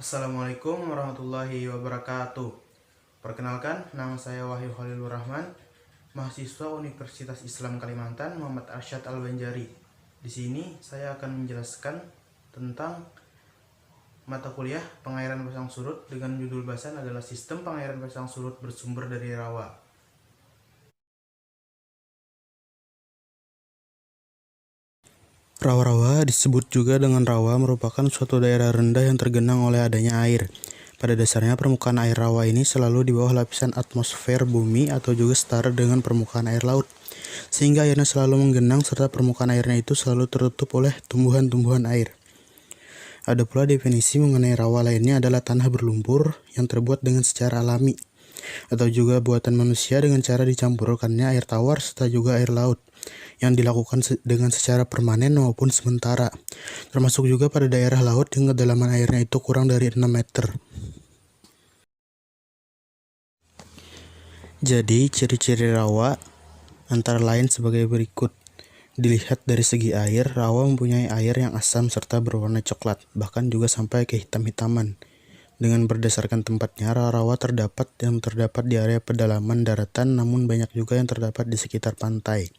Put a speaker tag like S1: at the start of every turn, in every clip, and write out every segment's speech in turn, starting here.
S1: Assalamualaikum warahmatullahi wabarakatuh. Perkenalkan, nama saya Wahyu Khalilur Rahman, mahasiswa Universitas Islam Kalimantan Muhammad Arsyad Al-Banjari. Di sini saya akan menjelaskan tentang mata kuliah pengairan pasang surut dengan judul bahasan adalah Sistem Pengairan Pasang Surut Bersumber dari Rawa. Rawa-rawa disebut juga dengan rawa merupakan suatu daerah rendah yang tergenang oleh adanya air. Pada dasarnya permukaan air rawa ini selalu di bawah lapisan atmosfer bumi atau juga setara dengan permukaan air laut. Sehingga airnya selalu menggenang serta permukaan airnya itu selalu tertutup oleh tumbuhan-tumbuhan air. Ada pula definisi mengenai rawa lainnya adalah tanah berlumpur yang terbuat dengan secara alami atau juga buatan manusia dengan cara dicampurkannya air tawar serta juga air laut yang dilakukan dengan secara permanen maupun sementara, termasuk juga pada daerah laut yang kedalaman airnya itu kurang dari 6 meter. Jadi, ciri-ciri rawa antara lain sebagai berikut. Dilihat dari segi air, rawa mempunyai air yang asam serta berwarna coklat, bahkan juga sampai ke hitam-hitaman. Dengan berdasarkan tempatnya, rawa terdapat di area pedalaman daratan, namun banyak juga yang terdapat di sekitar pantai.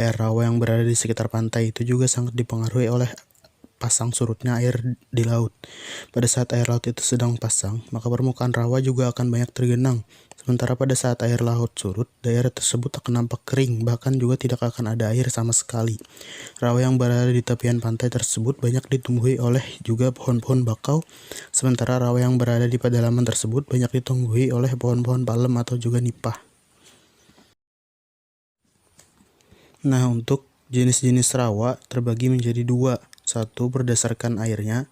S1: Air rawa yang berada di sekitar pantai itu juga sangat dipengaruhi oleh pasang surutnya air di laut. Pada saat air laut itu sedang pasang, maka permukaan rawa juga akan banyak tergenang. Sementara pada saat air laut surut, daerah tersebut akan nampak kering, bahkan juga tidak akan ada air sama sekali. Rawa yang berada di tepian pantai tersebut banyak ditumbuhi oleh juga pohon-pohon bakau, sementara rawa yang berada di pedalaman tersebut banyak ditumbuhi oleh pohon-pohon palem atau juga nipah. Nah, untuk jenis-jenis rawa terbagi menjadi dua. Satu berdasarkan airnya.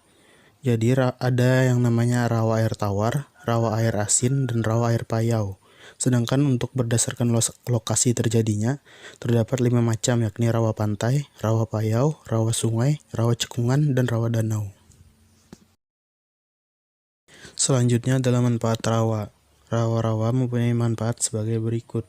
S1: Jadi ada yang namanya rawa air tawar, rawa air asin, dan rawa air payau. Sedangkan untuk berdasarkan lokasi terjadinya, terdapat 5 macam yakni rawa pantai, rawa payau, rawa sungai, rawa cekungan, dan rawa danau. Selanjutnya adalah manfaat rawa. Rawa-rawa mempunyai manfaat sebagai berikut.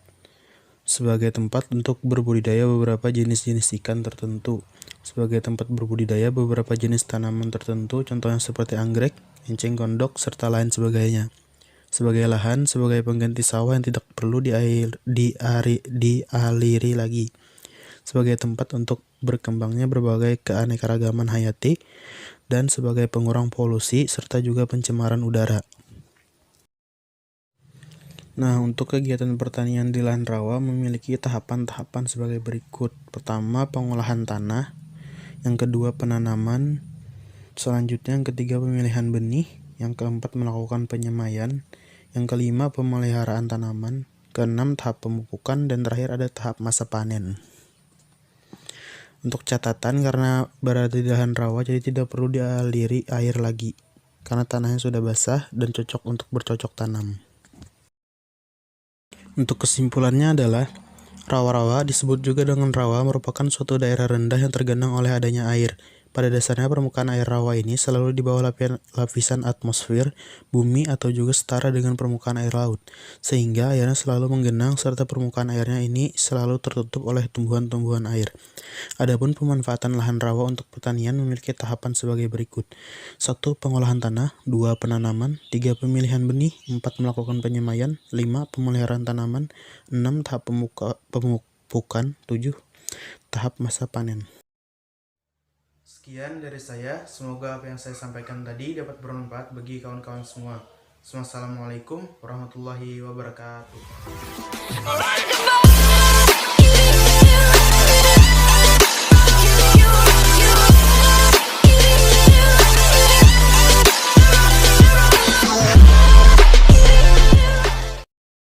S1: Sebagai tempat untuk berbudidaya beberapa jenis-jenis ikan tertentu. Sebagai tempat berbudidaya beberapa jenis tanaman tertentu, contohnya seperti anggrek, enceng gondok, serta lain sebagainya. Sebagai lahan, sebagai pengganti sawah yang tidak perlu dialiri lagi. Sebagai tempat untuk berkembangnya berbagai keanekaragaman hayati, dan sebagai pengurang polusi, serta juga pencemaran udara. Nah, untuk kegiatan pertanian di lahan rawa memiliki tahapan-tahapan sebagai berikut. Pertama, pengolahan tanah. Yang kedua, penanaman. Selanjutnya, yang ketiga, pemilihan benih. Yang keempat, melakukan penyemaian. Yang kelima, pemeliharaan tanaman. Keenam, tahap pemupukan. Dan terakhir ada tahap masa panen. Untuk catatan, karena berada di lahan rawa, jadi tidak perlu dialiri air lagi, karena tanahnya sudah basah dan cocok untuk bercocok tanam. Untuk kesimpulannya adalah, rawa-rawa disebut juga dengan rawa merupakan suatu daerah rendah yang tergenang oleh adanya air. Pada dasarnya permukaan air rawa ini selalu di bawah lapisan atmosfer bumi atau juga setara dengan permukaan air laut, sehingga airnya selalu menggenang serta permukaan airnya ini selalu tertutup oleh tumbuhan-tumbuhan air. Adapun pemanfaatan lahan rawa untuk pertanian memiliki tahapan sebagai berikut. 1. Pengolahan tanah. 2. Penanaman. 3. Pemilihan benih. 4. Melakukan penyemaian. 5. Pemeliharaan tanaman. 6. Tahap pemupukan. 7. Tahap masa panen. Sekian dari saya, semoga apa yang saya sampaikan tadi dapat bermanfaat bagi kawan-kawan semua. Wassalamualaikum warahmatullahi wabarakatuh.